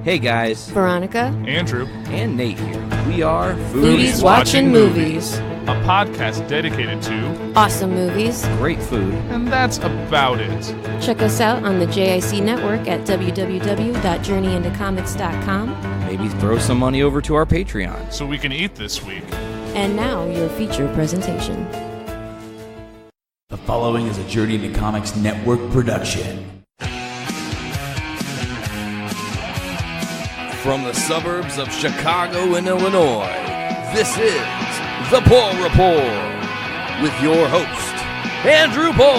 Hey guys, Veronica, Andrew, and Nate here. We are Foodies Watching Movies, a podcast dedicated to awesome movies, great food, and that's about it. Check us out on the JIC network at www.journeyintocomics.com. Maybe throw some money over to our Patreon. So we can eat this week. And now, your feature presentation. The following is a Journey into Comics network production. From the suburbs of Chicago and Illinois, this is The Puhr Report with your host, Andrew Puhr.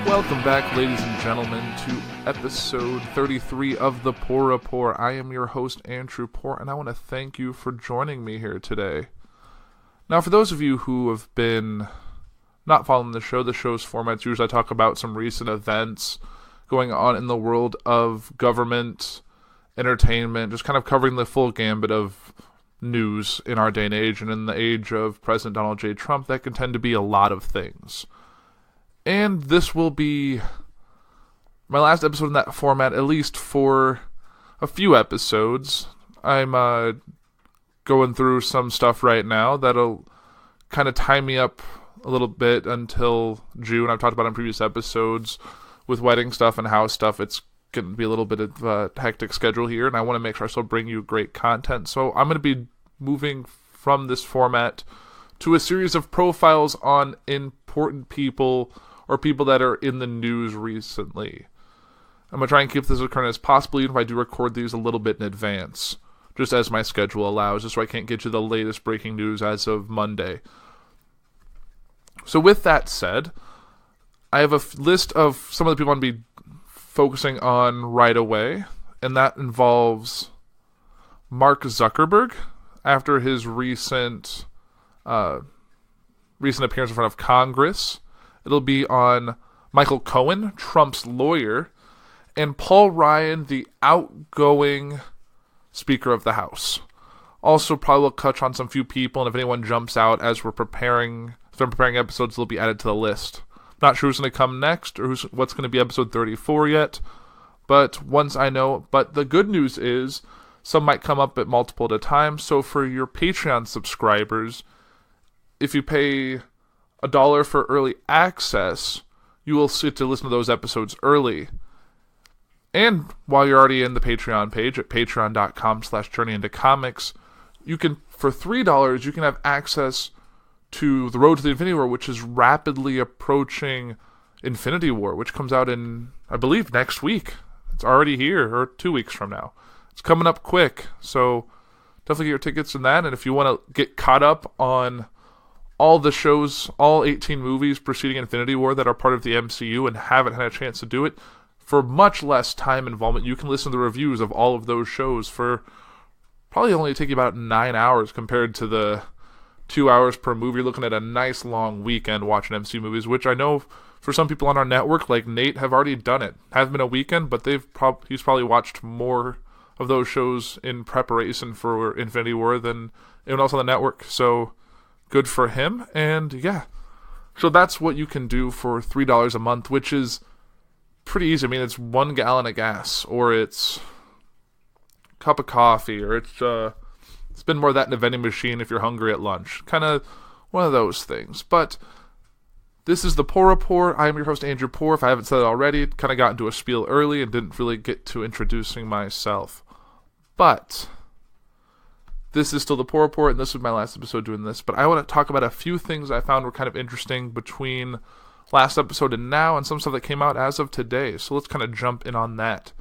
Welcome back, ladies and gentlemen, to episode 33 of The Puhr Report. I am your host, Andrew Puhr, and I want to thank you for joining me here today. Now, for those of you who have been not following the show's format's usually I talk about some recent events going on in the world of government, entertainment, just kind of covering the full gambit of news in our day and age, and in the age of President Donald J. Trump, that can tend to be a lot of things. And this will be my last episode in that format, at least for a few episodes. I'm going through some stuff right now that'll kind of tie me up a little bit until June. I've talked about it in previous episodes. With wedding stuff and house stuff, it's going to be a little bit of a hectic schedule here, and I want to make sure I still bring you great content. So I'm going to be moving from this format to a series of profiles on important people or people that are in the news recently. I'm going to try and keep this as current as possible, even if I do record these a little bit in advance, just as my schedule allows, just so I can't get you the latest breaking news as of Monday. So with that said, I have a list of some of the people I'm going to be focusing on right away, and that involves Mark Zuckerberg after his recent appearance in front of Congress. It'll be on Michael Cohen, Trump's lawyer, and Paul Ryan, the outgoing Speaker of the House. Also, probably will touch on some few people, and if anyone jumps out as we're preparing episodes, they'll be added to the list. Not sure who's going to come next or what's going to be episode 34 yet, but once I know. But the good news is some might come up at multiple at a time. So for your Patreon subscribers, if you pay $1 for early access, you will get to listen to those episodes early. And while you're already in the Patreon page at patreon.com/journeyintocomics, you can, for $3, you can have access to The Road to the Infinity War, which is rapidly approaching Infinity War, which comes out in, I believe, next week. It's already here, or 2 weeks from now. It's coming up quick, so definitely get your tickets in that. And if you want to get caught up on all the shows, all 18 movies preceding Infinity War that are part of the MCU and haven't had a chance to do it, for much less time involvement, you can listen to the reviews of all of those shows for probably only take you about 9 hours compared to the 2 hours per movie. You're looking at a nice long weekend watching MCU movies, which I know for some people on our network, like Nate, have already done it. Hasn't been a weekend, but he's probably watched more of those shows in preparation for Infinity War than anyone else on the network. So good for him. And yeah, so that's what you can do for $3 a month, which is pretty easy. I mean, it's 1 gallon of gas, or it's a cup of coffee, or it's spend more of that in a vending machine if you're hungry at lunch. Kind of one of those things. But this is the Puhr Report. I am your host, Andrew Puhr. If I haven't said it already, kind of got into a spiel early and didn't really get to introducing myself. But this is still the Puhr Report, and this was my last episode doing this. But I want to talk about a few things I found were kind of interesting between last episode and now, and some stuff that came out as of today. So let's kind of jump in on that.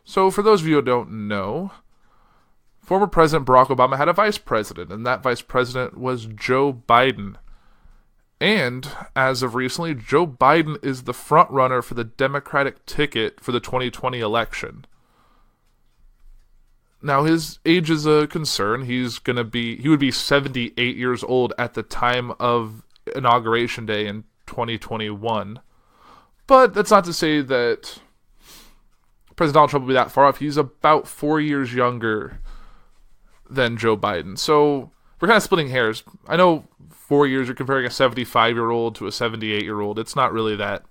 So for those of you who don't know, former President Barack Obama had a vice president, and that vice president was Joe Biden. And, as of recently, Joe Biden is the front runner for the Democratic ticket for the 2020 election. Now, his age is a concern. He would be 78 years old at the time of Inauguration Day in 2021. But that's not to say that President Donald Trump will be that far off. He's about 4 years younger than Joe Biden. So we're kind of splitting hairs. I know 4 years, you're comparing a 75-year-old to a 78-year-old. It's not really that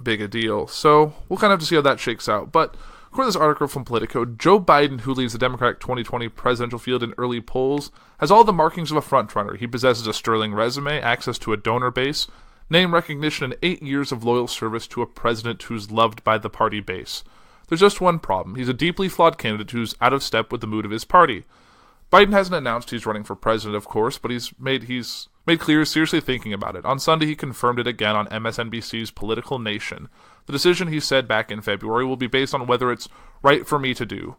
big a deal. So we'll kind of have to see how that shakes out. But according to this article from Politico, Joe Biden, who leads the Democratic 2020 presidential field in early polls, has all the markings of a frontrunner. He possesses a sterling resume, access to a donor base, name recognition, and 8 years of loyal service to a president who's loved by the party base. There's just one problem. He's a deeply flawed candidate who's out of step with the mood of his party. Biden hasn't announced he's running for president, of course, but he's made clear he's seriously thinking about it. On Sunday, he confirmed it again on MSNBC's Political Nation. The decision, he said back in February, will be based on whether it's right for me to do.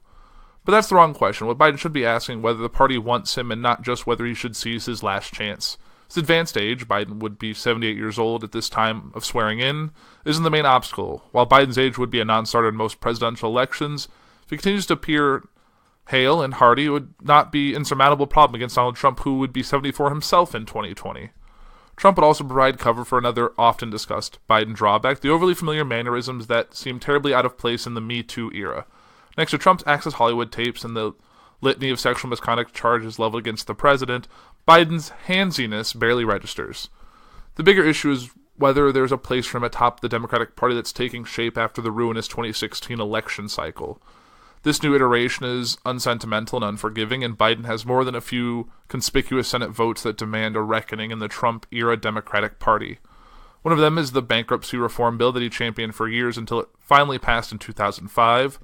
But that's the wrong question. What Biden should be asking whether the party wants him and not just whether he should seize his last chance. His advanced age, Biden would be 78 years old at this time of swearing in, isn't the main obstacle. While Biden's age would be a non-starter in most presidential elections, if he continues to appear hale and hearty, it would not be an insurmountable problem against Donald Trump, who would be 74 himself in 2020. Trump would also provide cover for another often discussed Biden drawback, the overly familiar mannerisms that seem terribly out of place in the Me Too era. Next to Trump's Access Hollywood tapes and the litany of sexual misconduct charges leveled against the president, Biden's handsiness barely registers. The bigger issue is whether there's a place for him atop the Democratic Party that's taking shape after the ruinous 2016 election cycle. This new iteration is unsentimental and unforgiving, and Biden has more than a few conspicuous Senate votes that demand a reckoning in the Trump-era Democratic Party. One of them is the bankruptcy reform bill that he championed for years until it finally passed in 2005.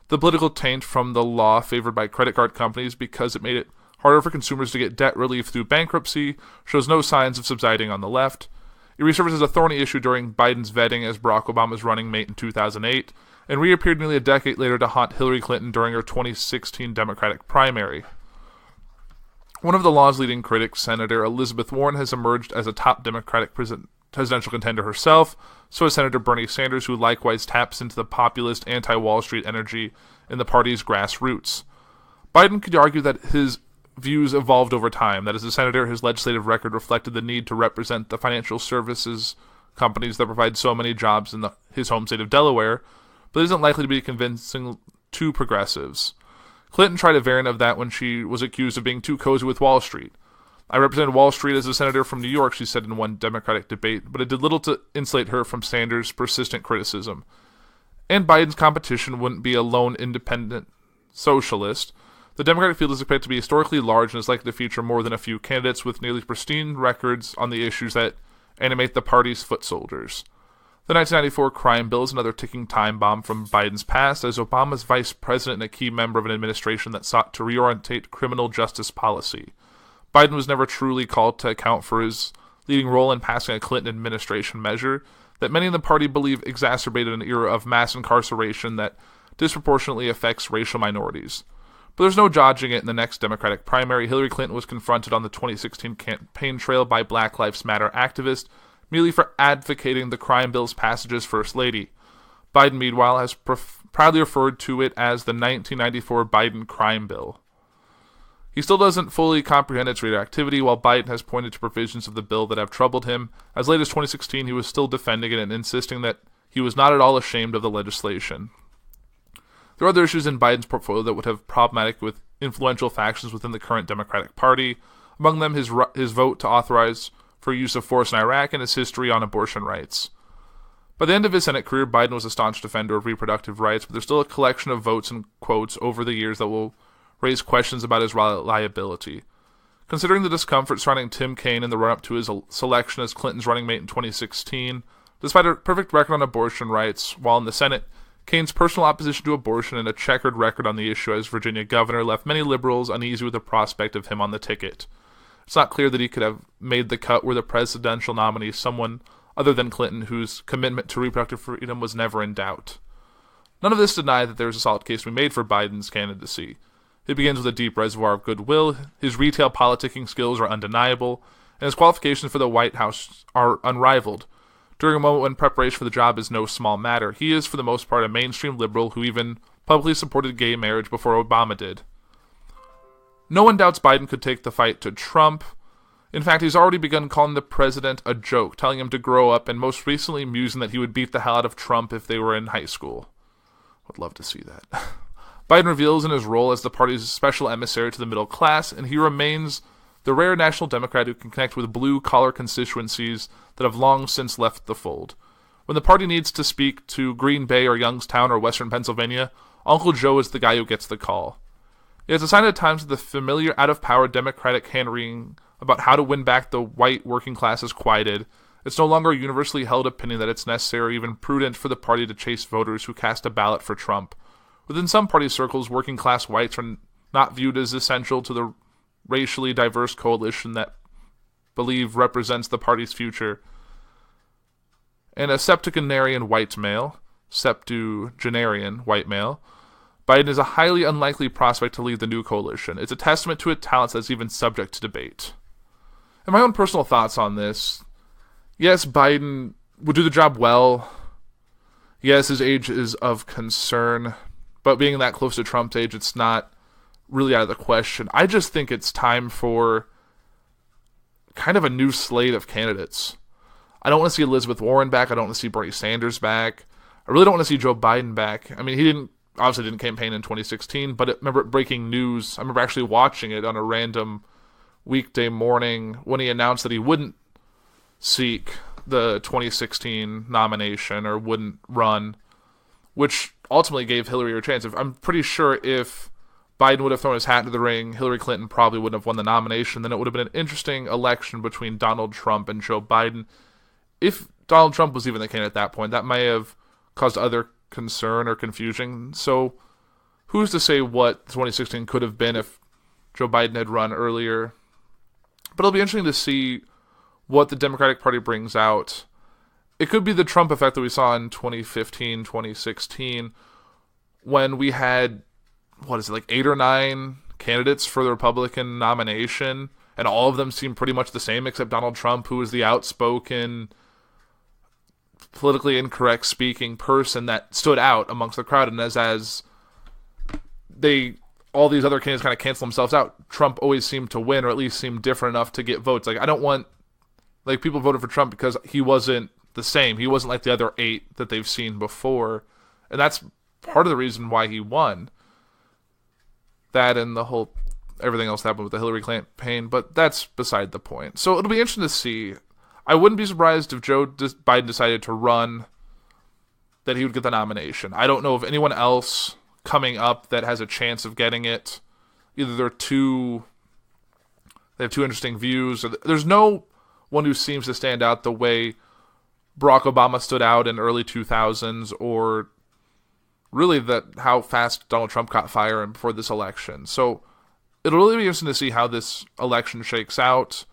The political taint from the law favored by credit card companies because it made it harder for consumers to get debt relief through bankruptcy shows no signs of subsiding on the left. It resurfaced as a thorny issue during Biden's vetting as Barack Obama's running mate in 2008, and reappeared nearly a decade later to haunt Hillary Clinton during her 2016 Democratic primary. One of the law's leading critics, Senator Elizabeth Warren, has emerged as a top Democratic presidential contender herself. So has Senator Bernie Sanders, who likewise taps into the populist anti-Wall Street energy in the party's grassroots. Biden could argue that his views evolved over time. That as a senator, his legislative record reflected the need to represent the financial services companies that provide so many jobs in his home state of Delaware, but isn't likely to be convincing to progressives. Clinton tried a variant of that when she was accused of being too cozy with Wall Street. I represented Wall Street as a senator from New York, she said in one Democratic debate, but it did little to insulate her from Sanders' persistent criticism. And Biden's competition wouldn't be a lone independent socialist. The Democratic field is expected to be historically large and is likely to feature more than a few candidates with nearly pristine records on the issues that animate the party's foot soldiers. The 1994 crime bill is another ticking time bomb from Biden's past, as Obama's vice president and a key member of an administration that sought to reorientate criminal justice policy. Biden was never truly called to account for his leading role in passing a Clinton administration measure that many in the party believe exacerbated an era of mass incarceration that disproportionately affects racial minorities. But there's no dodging it in the next Democratic primary. Hillary Clinton was confronted on the 2016 campaign trail by Black Lives Matter activists merely for advocating the crime bill's passage as First Lady. Biden, meanwhile, has proudly referred to it as the 1994 Biden crime bill. He still doesn't fully comprehend its radioactivity, while Biden has pointed to provisions of the bill that have troubled him. As late as 2016, he was still defending it and insisting that he was not at all ashamed of the legislation. There are other issues in Biden's portfolio that would have problematic with influential factions within the current Democratic Party, among them his vote to authorize for use of force in Iraq and his history on abortion rights. By the end of his Senate career, Biden was a staunch defender of reproductive rights, but there's still a collection of votes and quotes over the years that will raise questions about his reliability. Considering the discomfort surrounding Tim Kaine in the run-up to his selection as Clinton's running mate in 2016, despite a perfect record on abortion rights, while in the Senate, Kaine's personal opposition to abortion and a checkered record on the issue as Virginia governor left many liberals uneasy with the prospect of him on the ticket. It's not clear that he could have made the cut were the presidential nominee someone other than Clinton, whose commitment to reproductive freedom was never in doubt. None of this denied that there is a solid case to be made for Biden's candidacy. It begins with a deep reservoir of goodwill, his retail politicking skills are undeniable, and his qualifications for the White House are unrivaled. During a moment when preparation for the job is no small matter, he is for the most part a mainstream liberal who even publicly supported gay marriage before Obama did. No one doubts Biden could take the fight to Trump. In fact, he's already begun calling the president a joke, telling him to grow up, and most recently musing that he would beat the hell out of Trump if they were in high school. Would love to see that. Biden reveals in his role as the party's special emissary to the middle class, and he remains the rare national Democrat who can connect with blue-collar constituencies that have long since left the fold. When the party needs to speak to Green Bay or Youngstown or Western Pennsylvania, Uncle Joe is the guy who gets the call. It is a sign at times that the familiar out-of-power Democratic hand-wringing about how to win back the white working class is quieted. It's no longer a universally held opinion that it's necessary or even prudent for the party to chase voters who cast a ballot for Trump. Within some party circles, working-class whites are not viewed as essential to the racially diverse coalition that believe represents the party's future. And a septuagenarian white male, Biden is a highly unlikely prospect to lead the new coalition. It's a testament to a talent that's even subject to debate. And my own personal thoughts on this: yes, Biden would do the job well. Yes, his age is of concern, but being that close to Trump's age, it's not really out of the question. I just think it's time for kind of a new slate of candidates. I don't want to see Elizabeth Warren back. I don't want to see Bernie Sanders back. I really don't want to see Joe Biden back. I mean, he obviously didn't campaign in 2016, but I remember breaking news. I remember actually watching it on a random weekday morning when he announced that he wouldn't seek the 2016 nomination or wouldn't run, which ultimately gave Hillary a chance. I'm pretty sure if Biden would have thrown his hat into the ring, Hillary Clinton probably wouldn't have won the nomination. Then it would have been an interesting election between Donald Trump and Joe Biden. If Donald Trump was even the candidate at that point, that may have caused other concern or confusion. So who's to say what 2016 could have been if Joe Biden had run earlier? But it'll be interesting to see what the Democratic Party brings out. It could be the Trump effect that we saw in 2015, 2016, when we had, 8 or 9 candidates for the Republican nomination, and all of them seemed pretty much the same except Donald Trump, who was the outspoken, politically incorrect speaking person that stood out amongst the crowd. And as all these other candidates kind of cancel themselves out, Trump always seemed to win, or at least seemed different enough to get votes. I don't want, people voted for Trump because he wasn't the same. He wasn't like the other 8 that they've seen before. And that's part of the reason why he won. That and everything else that happened with the Hillary campaign, but that's beside the point. So it'll be interesting to see. I wouldn't be surprised if Joe Biden decided to run, that he would get the nomination. I don't know of anyone else coming up that has a chance of getting it. Either they have two interesting views, or there's no one who seems to stand out the way Barack Obama stood out in early 2000s, or really how fast Donald Trump caught fire before this election. So it'll really be interesting to see how this election shakes out.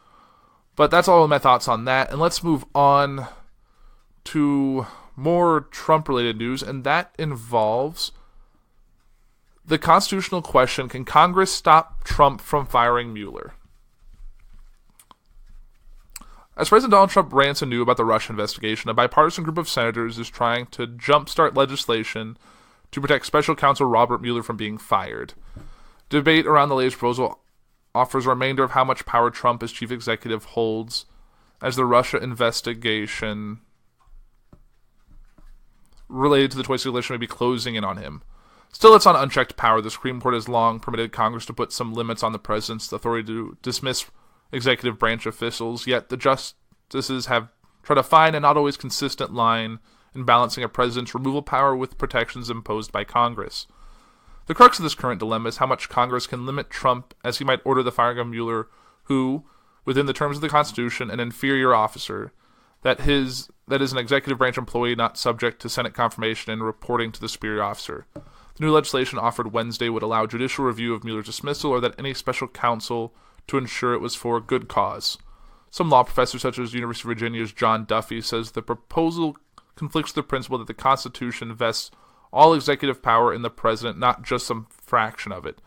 But that's all of my thoughts on that. And let's move on to more Trump-related news, and that involves the constitutional question: can Congress stop Trump from firing Mueller? As President Donald Trump rants anew about the Russia investigation, a bipartisan group of senators is trying to jumpstart legislation to protect Special Counsel Robert Mueller from being fired. Debate around the latest proposal offers a remainder of how much power Trump as chief executive holds as the Russia investigation related to the 2016 election may be closing in on him. Still, it's on unchecked power. The Supreme Court has long permitted Congress to put some limits on the president's authority to dismiss executive branch officials, yet the justices have tried to find a not always consistent line in balancing a president's removal power with protections imposed by Congress. The crux of this current dilemma is how much Congress can limit Trump, as he might order the firing of Mueller, who, within the terms of the Constitution, an inferior officer, that is an executive branch employee not subject to Senate confirmation and reporting to the superior officer. The new legislation offered Wednesday would allow judicial review of Mueller's dismissal, or that any special counsel to ensure it was for a good cause. Some law professors, such as University of Virginia's John Duffy, says the proposal conflicts with the principle that the Constitution vests all executive power in the president, not just some fraction of it.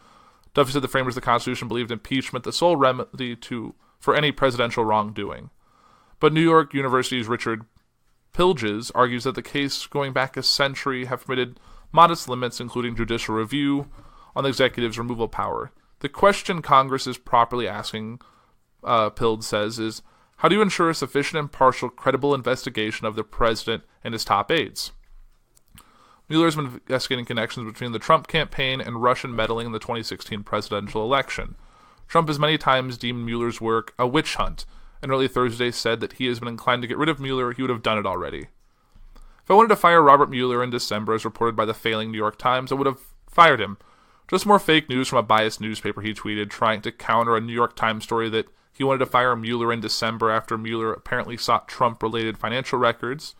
Duffy said the framers of the Constitution believed impeachment the sole remedy for any presidential wrongdoing. But New York University's Richard Pilges argues that the case going back a century have permitted modest limits, including judicial review, on the executive's removal power. The question Congress is properly asking, Pildes says, is how do you ensure a sufficient, impartial, credible investigation of the president and his top aides? Mueller has been investigating connections between the Trump campaign and Russian meddling in the 2016 presidential election. Trump has many times deemed Mueller's work a witch hunt, and early Thursday said that he has been inclined to get rid of Mueller, he would have done it already. If I wanted to fire Robert Mueller in December, as reported by the failing New York Times, I would have fired him. Just more fake news from a biased newspaper, he tweeted, trying to counter a New York Times story that he wanted to fire Mueller in December after Mueller apparently sought Trump-related financial records.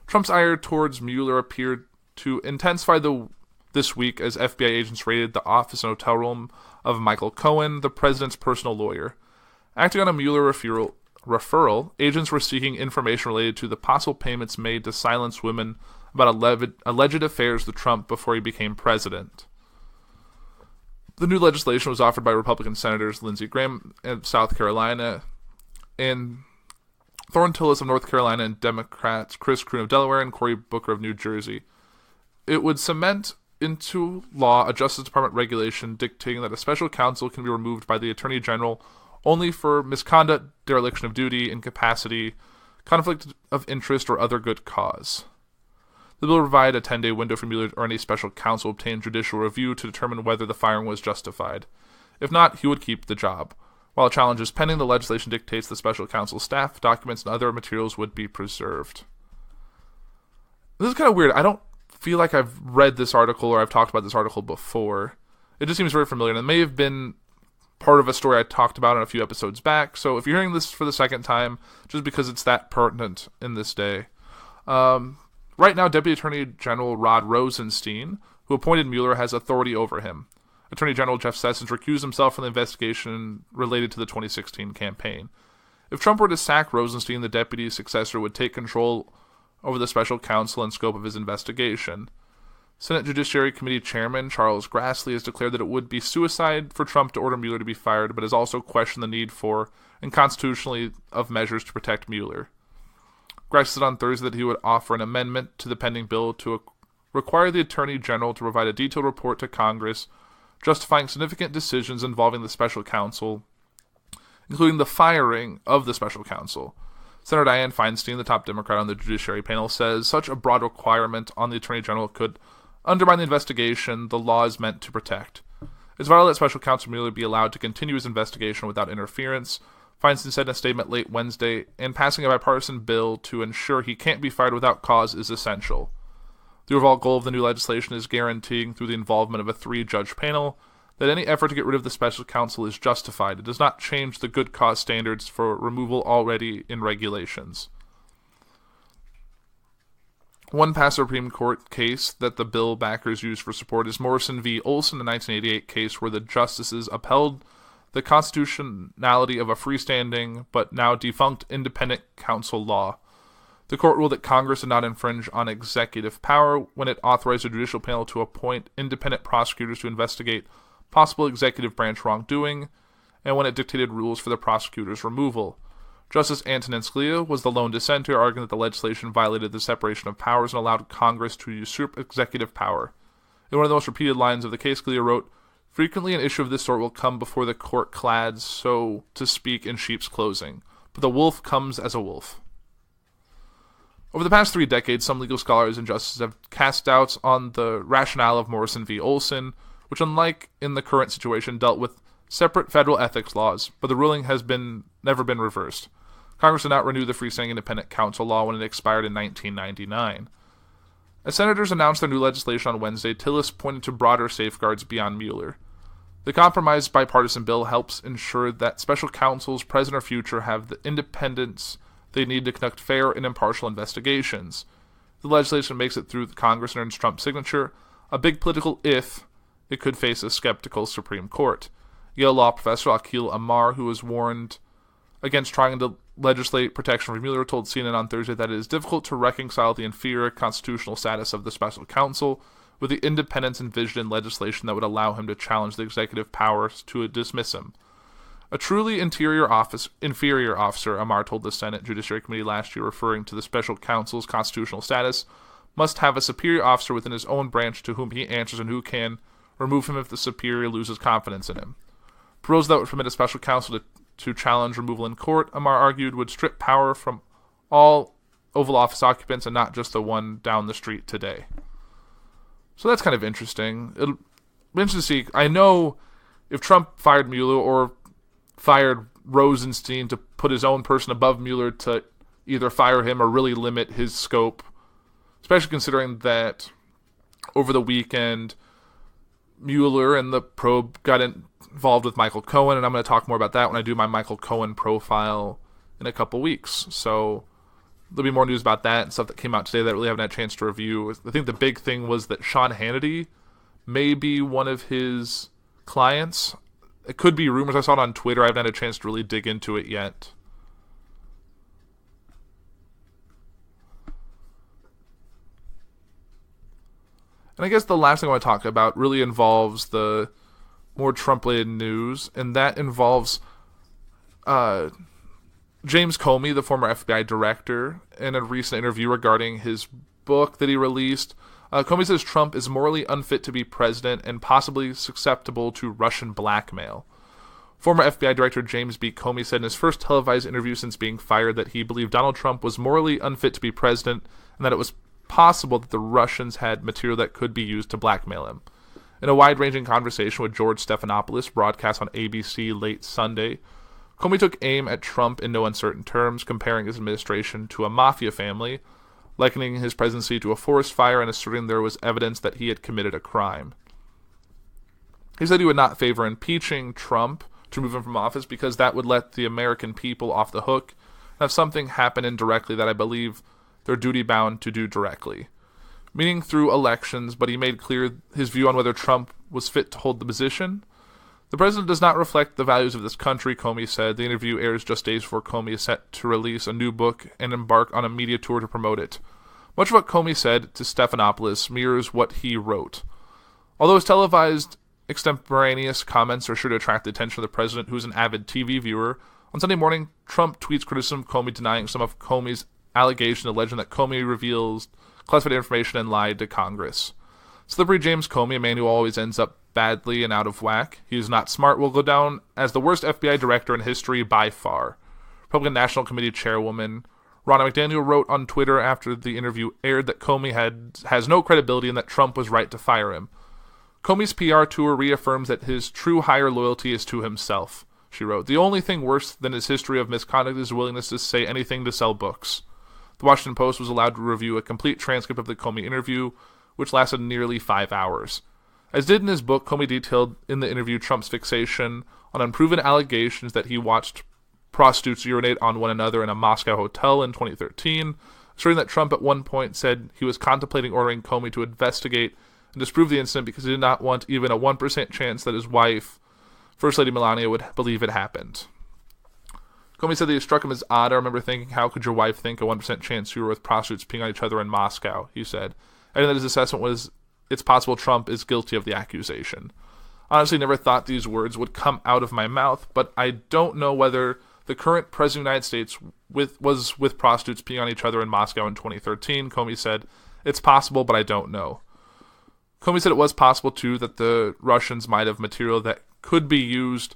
Trump's ire towards Mueller appeared to intensify this week as FBI agents raided the office and hotel room of Michael Cohen, the president's personal lawyer. Acting on a Mueller referral, agents were seeking information related to the possible payments made to silence women about alleged affairs with Trump before he became president. The new legislation was offered by Republican Senators Lindsey Graham of South Carolina and Thorne Tillis of North Carolina, and Democrats Chris Kroon of Delaware and Cory Booker of New Jersey. It would cement into law a Justice Department regulation dictating that a special counsel can be removed by the Attorney General only for misconduct, dereliction of duty, incapacity, conflict of interest, or other good cause. The bill will provide a 10-day window for Mueller or any special counsel to obtain judicial review to determine whether the firing was justified. If not, he would keep the job. While a challenge is pending, the legislation dictates the special counsel's staff, documents, and other materials would be preserved. This is kind of weird. I don't feel like I've read this article or I've talked about this article before. It just seems very familiar, and it may have been part of a story I talked about in a few episodes back. So if you're hearing this for the second time, just because it's that pertinent in this day. Right now, Deputy Attorney General Rod Rosenstein, who appointed Mueller, has authority over him. Attorney General Jeff Sessions recused himself from the investigation related to the 2016 campaign. If Trump were to sack Rosenstein, the deputy's successor would take control over the special counsel and scope of his investigation. Senate Judiciary Committee Chairman Charles Grassley has declared that it would be suicide for Trump to order Mueller to be fired, but has also questioned the need for, and constitutionally, of measures to protect Mueller. Grassley said on Thursday that he would offer an amendment to the pending bill to require the Attorney General to provide a detailed report to Congress justifying significant decisions involving the special counsel, including the firing of the special counsel. Senator Dianne Feinstein, the top Democrat on the Judiciary panel, says such a broad requirement on the Attorney General could undermine the investigation the law is meant to protect. It's vital that special counsel Mueller be allowed to continue his investigation without interference, Feinstein said in a statement late Wednesday, and passing a bipartisan bill to ensure he can't be fired without cause is essential. The overall goal of the new legislation is guaranteeing, through the involvement of a 3-judge panel, that any effort to get rid of the special counsel is justified. It does not change the good cause standards for removal already in regulations. One past Supreme Court case that the bill backers used for support is Morrison v. Olson, a 1988 case where the justices upheld the constitutionality of a freestanding but now defunct independent counsel law. The court ruled that Congress did not infringe on executive power when it authorized a judicial panel to appoint independent prosecutors to investigate possible executive branch wrongdoing, and when it dictated rules for the prosecutor's removal. Justice Antonin Scalia was the lone dissenter, arguing that the legislation violated the separation of powers and allowed Congress to usurp executive power. In one of the most repeated lines of the case, Scalia wrote, "Frequently an issue of this sort will come before the court clad, so to speak, in sheep's clothing, but the wolf comes as a wolf." Over the past 3 decades, some legal scholars and justices have cast doubts on the rationale of Morrison v. Olson, which, unlike in the current situation, dealt with separate federal ethics laws, but the ruling has never been reversed. Congress did not renew the freestanding independent counsel law when it expired in 1999. As senators announced their new legislation on Wednesday, Tillis pointed to broader safeguards beyond Mueller. The compromise bipartisan bill helps ensure that special counsels, present or future, have the independence they need to conduct fair and impartial investigations. The legislation makes it through Congress and earns Trump's signature, a big political if it could face a skeptical Supreme Court. Yale law professor Akhil Amar, who was warned against trying to legislate protection for Mueller, told CNN on Thursday that it is difficult to reconcile the inferior constitutional status of the special counsel with the independence envisioned in legislation that would allow him to challenge the executive powers to dismiss him. A truly inferior officer, Amar told the Senate Judiciary Committee last year, referring to the special counsel's constitutional status, must have a superior officer within his own branch to whom he answers and who can remove him if the superior loses confidence in him. Proposals that would permit a special counsel to challenge removal in court, Amar argued, would strip power from all Oval Office occupants and not just the one down the street today. So that's kind of interesting. It'll be interesting to see. I know if Trump fired Mueller or fired Rosenstein to put his own person above Mueller to either fire him or really limit his scope especially considering that over the weekend, Mueller and the probe got involved with Michael Cohen, and I'm going to talk more about that when I do my Michael Cohen profile in a couple weeks. So there'll be more news about that and stuff that came out today that I really haven't had a chance to review. I think the big thing was that Sean Hannity may be one of his clients. It could be rumors. I saw it on Twitter. I haven't had a chance to really dig into it yet. And I guess the last thing I want to talk about really involves the more Trump-related news, and that involves James Comey, the former FBI director, in a recent interview regarding his book that he released. Comey says Trump is morally unfit to be president and possibly susceptible to Russian blackmail. Former FBI Director James B. Comey said in his first televised interview since being fired that he believed Donald Trump was morally unfit to be president and that it was possible that the Russians had material that could be used to blackmail him. In a wide-ranging conversation with George Stephanopoulos, broadcast on ABC late Sunday, Comey took aim at Trump in no uncertain terms, comparing his administration to a mafia family, likening his presidency to a forest fire and asserting there was evidence that he had committed a crime. He said he would not favor impeaching Trump to remove him from office because that would let the American people off the hook and have something happen indirectly that I believe they're duty-bound to do directly, meaning through elections, but he made clear his view on whether Trump was fit to hold the position. The president does not reflect the values of this country, Comey said. The interview airs just days before Comey is set to release a new book and embark on a media tour to promote it. Much of what Comey said to Stephanopoulos mirrors what he wrote. Although his televised extemporaneous comments are sure to attract the attention of the president, who is an avid TV viewer, on Sunday morning, Trump tweets criticism of Comey denying some of Comey's allegation alleging that Comey reveals classified information and lied to Congress. Slippery James Comey, a man who always ends up badly and out of whack. He is not smart, will go down as the worst FBI director in history by far. Republican National Committee Chairwoman Ronna McDaniel wrote on Twitter after the interview aired that Comey has no credibility and that Trump was right to fire him. Comey's PR tour reaffirms that his true higher loyalty is to himself, she wrote. The only thing worse than his history of misconduct is his willingness to say anything to sell books. The Washington Post was allowed to review a complete transcript of the Comey interview, which lasted nearly 5 hours. As did in his book, Comey detailed in the interview Trump's fixation on unproven allegations that he watched prostitutes urinate on one another in a Moscow hotel in 2013, asserting that Trump at one point said he was contemplating ordering Comey to investigate and disprove the incident because he did not want even a 1% chance that his wife, First Lady Melania, would believe it happened. Comey said that it struck him as odd. I remember thinking, how could your wife think a 1% chance you were with prostitutes peeing on each other in Moscow, he said. Adding that his assessment was, it's possible Trump is guilty of the accusation. Honestly, never thought these words would come out of my mouth, but I don't know whether the current president of the United States was with prostitutes peeing on each other in Moscow in 2013, Comey said. It's possible, but I don't know. Comey said it was possible, too, that the Russians might have material that could be used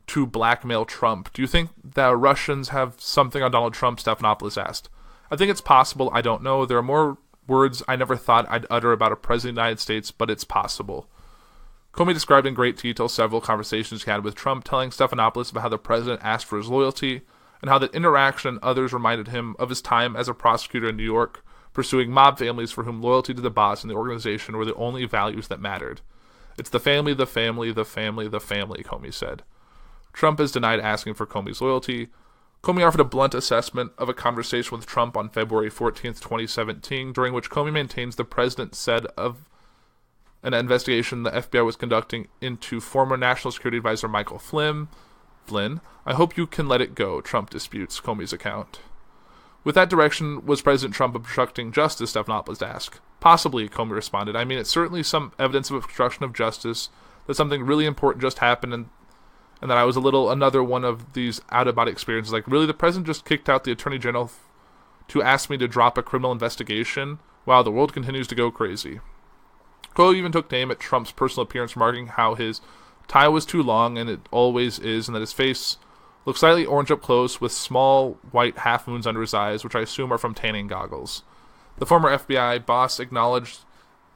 to blackmail Trump. Do you think the Russians have something on Donald Trump? Stephanopoulos asked. I think it's possible. I don't know. There are more words I never thought I'd utter about a president of the United States, but it's possible. Comey described in great detail several conversations he had with Trump, telling Stephanopoulos about how the president asked for his loyalty and how that interaction and others reminded him of his time as a prosecutor in New York, pursuing mob families for whom loyalty to the boss and the organization were the only values that mattered. It's the family, the family, the family, the family, Comey said. Trump has denied asking for Comey's loyalty. Comey offered a blunt assessment of a conversation with Trump on February 14th, 2017, during which Comey maintains the president said of an investigation the FBI was conducting into former National Security Advisor Michael Flynn, I hope you can let it go, Trump disputes Comey's account. With that direction, was President Trump obstructing justice, Stephanopoulos asked. Possibly, Comey responded. I mean, it's certainly some evidence of obstruction of justice, that something really important just happened and that I was another one of these out-of-body experiences. Like, really, the president just kicked out the attorney general to ask me to drop a criminal investigation? Wow, the world continues to go crazy. Comey even took aim at Trump's personal appearance, remarking how his tie was too long, and it always is, and that his face looked slightly orange up close with small white half-moons under his eyes, which I assume are from tanning goggles. The former FBI boss acknowledged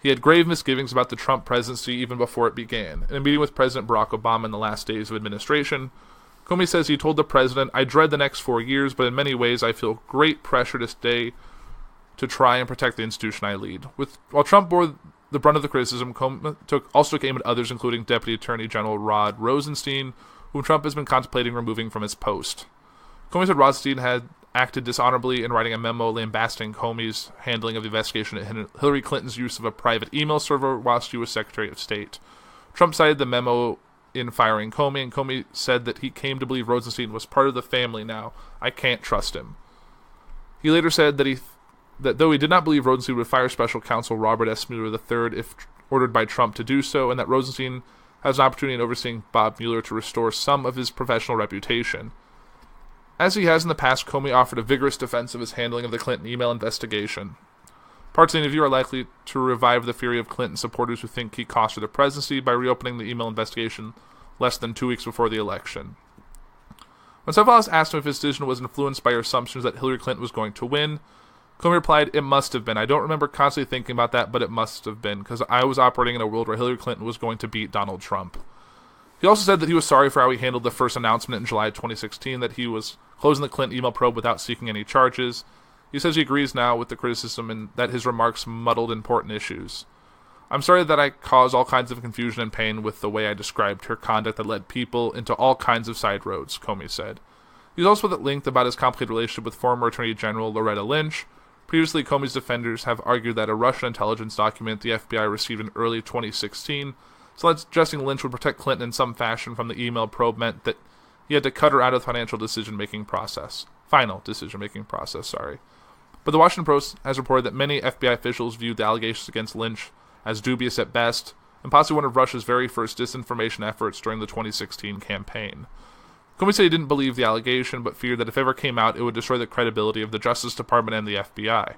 he had grave misgivings about the Trump presidency even before it began. In a meeting with President Barack Obama in the last days of administration, Comey says he told the president, I dread the next 4 years, but in many ways I feel great pressure to to try and protect the institution I lead. While Trump bore the brunt of the criticism, Comey also took aim at others, including Deputy Attorney General Rod Rosenstein, whom Trump has been contemplating removing from his post. Comey said Rosenstein had acted dishonorably in writing a memo lambasting Comey's handling of the investigation at Hillary Clinton's use of a private email server while she was Secretary of State. Trump cited the memo in firing Comey, and Comey said that he came to believe Rosenstein was part of the family now. I can't trust him. He later said that though he did not believe Rosenstein would fire Special Counsel Robert S. Mueller III if ordered by Trump to do so, and that Rosenstein has an opportunity in overseeing Bob Mueller to restore some of his professional reputation. As he has in the past, Comey offered a vigorous defense of his handling of the Clinton email investigation. Parts of the interview are likely to revive the fury of Clinton supporters who think he cost her the presidency by reopening the email investigation less than 2 weeks before the election. When several of us asked him if his decision was influenced by your assumptions that Hillary Clinton was going to win, Comey replied, "It must have been. I don't remember constantly thinking about that, but it must have been, because I was operating in a world where Hillary Clinton was going to beat Donald Trump." He also said that he was sorry for how he handled the first announcement in July 2016 that he was closing the Clinton email probe without seeking any charges. He says he agrees now with the criticism and that his remarks muddled important issues. "I'm sorry that I caused all kinds of confusion and pain with the way I described her conduct that led people into all kinds of side roads," Comey said. He was also at length about his complicated relationship with former Attorney General Loretta Lynch. Previously, Comey's defenders have argued that a Russian intelligence document the FBI received in early 2016, suggesting Lynch would protect Clinton in some fashion from the email probe, meant that he had to cut her out of the final decision-making process. But the Washington Post has reported that many FBI officials viewed the allegations against Lynch as dubious at best, and possibly one of Russia's very first disinformation efforts during the 2016 campaign. Comey said he didn't believe the allegation, but feared that if it ever came out, it would destroy the credibility of the Justice Department and the FBI.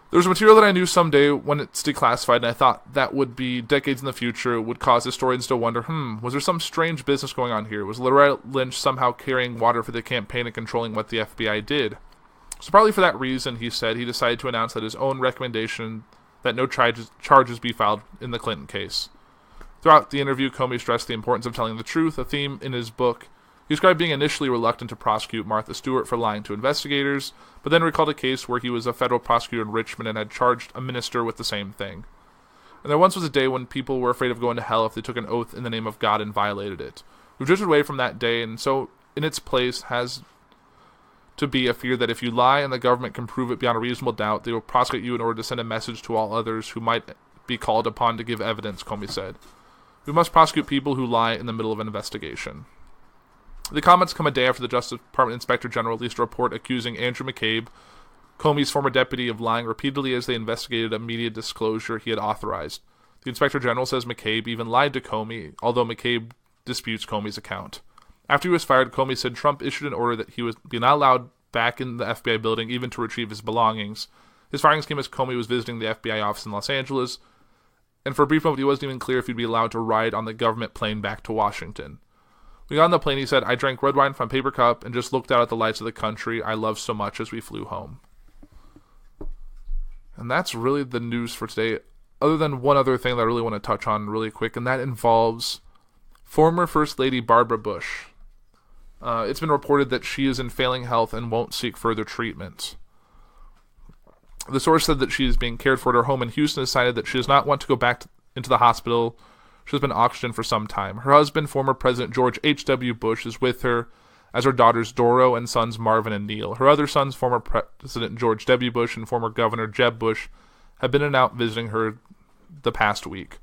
"There's material that I knew someday when it's declassified, and I thought that would be decades in the future, would cause historians to wonder, was there some strange business going on here? Was Loretta Lynch somehow carrying water for the campaign and controlling what the FBI did?" So partly for that reason, he said, he decided to announce that his own recommendation that no charges be filed in the Clinton case. Throughout the interview, Comey stressed the importance of telling the truth, a theme in his book. He described being initially reluctant to prosecute Martha Stewart for lying to investigators, but then recalled a case where he was a federal prosecutor in Richmond and had charged a minister with the same thing. And there once was a day when people were afraid of going to hell if they took an oath in the name of God and violated it. We've drifted away from that day, and so in its place has to be a fear that if you lie and the government can prove it beyond a reasonable doubt, they will prosecute you in order to send a message to all others who might be called upon to give evidence, Comey said. "We must prosecute people who lie in the middle of an investigation." The comments come a day after the Justice Department Inspector General released a report accusing Andrew McCabe, Comey's former deputy, of lying repeatedly as they investigated a media disclosure he had authorized. The Inspector General says McCabe even lied to Comey, although McCabe disputes Comey's account. After he was fired, Comey said Trump issued an order that he would be not allowed back in the FBI building even to retrieve his belongings. His firings came as Comey was visiting the FBI office in Los Angeles, and for a brief moment he wasn't even clear if he'd be allowed to ride on the government plane back to Washington. We got on the plane, he said, "I drank red wine from a paper cup and just looked out at the lights of the country I love so much as we flew home." And that's really the news for today, other than one other thing that I really want to touch on really quick, and that involves former First Lady Barbara Bush. It's been reported that she is in failing health and won't seek further treatment. The source said that she is being cared for at her home in Houston, decided that she does not want to go back into the hospital. She has been oxygen for some time. Her husband, former President George H.W. Bush, is with her, as her daughters Doro and sons Marvin and Neil. Her other sons, former President George W. Bush and former Governor Jeb Bush, have been in and out visiting her the past week.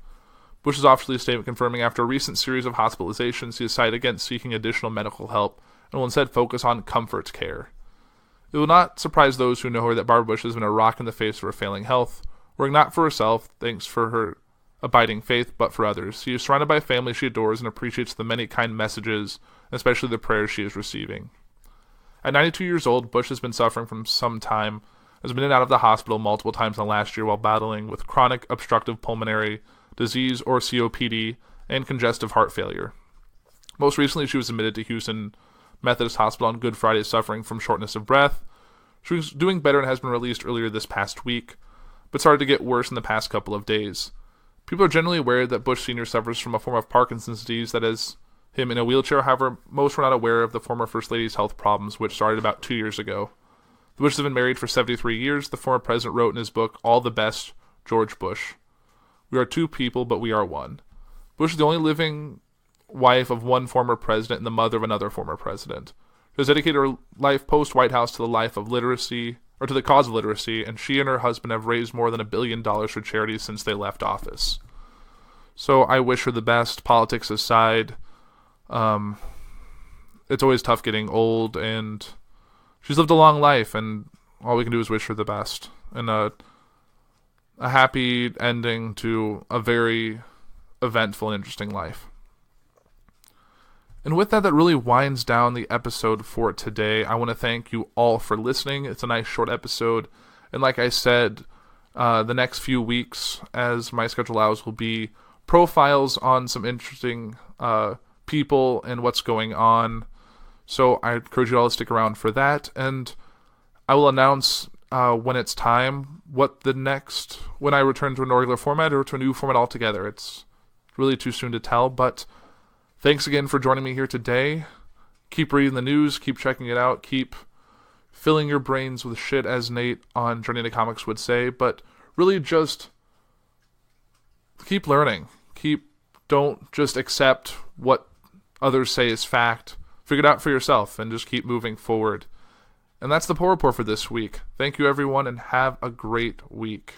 Bush has offered a statement confirming after a recent series of hospitalizations, he decided against seeking additional medical help and will instead focus on comfort care. It will not surprise those who know her that Barbara Bush has been a rock in the face of her failing health, working not for herself, thanks for her abiding faith, but for others. She is surrounded by a family she adores and appreciates the many kind messages, and especially the prayers she is receiving. At 92 years old, Bush has been suffering from some time, has been in and out of the hospital multiple times in the last year while battling with chronic obstructive pulmonary disease, or COPD, and congestive heart failure. Most recently, she was admitted to Houston Methodist Hospital on Good Friday suffering from shortness of breath. She was doing better and has been released earlier this past week, but started to get worse in the past couple of days. People are generally aware that Bush Sr. suffers from a form of Parkinson's disease that has him in a wheelchair. However, most were not aware of the former First Lady's health problems, which started about 2 years ago. The Bushes have been married for 73 years. The former president wrote in his book, All the Best, George Bush. We are two people, but we are one. Bush is the only living wife of one former president and the mother of another former president. She has dedicated her life post-White House to the life of literacy, or to the cause of literacy, and she and her husband have raised more than $1 billion for charities since they left office. So I wish her the best, politics aside. It's always tough getting old, and she's lived a long life, and all we can do is wish her the best. And a happy ending to a very eventful and interesting life. And with that really winds down the episode for today. I want to thank you all for listening. It's a nice short episode. And like I said, the next few weeks, as my schedule allows, will be profiles on some interesting people and what's going on. So I encourage you all to stick around for that. And I will announce when it's time when I return to a regular format or to a new format altogether. It's really too soon to tell, but thanks again for joining me here today. Keep reading the news, keep checking it out, keep filling your brains with shit, as Nate on Journey into Comics would say, but really just keep learning. Don't just accept what others say is fact. Figure it out for yourself and just keep moving forward. And that's the Puhr Report for this week. Thank you, everyone, and have a great week.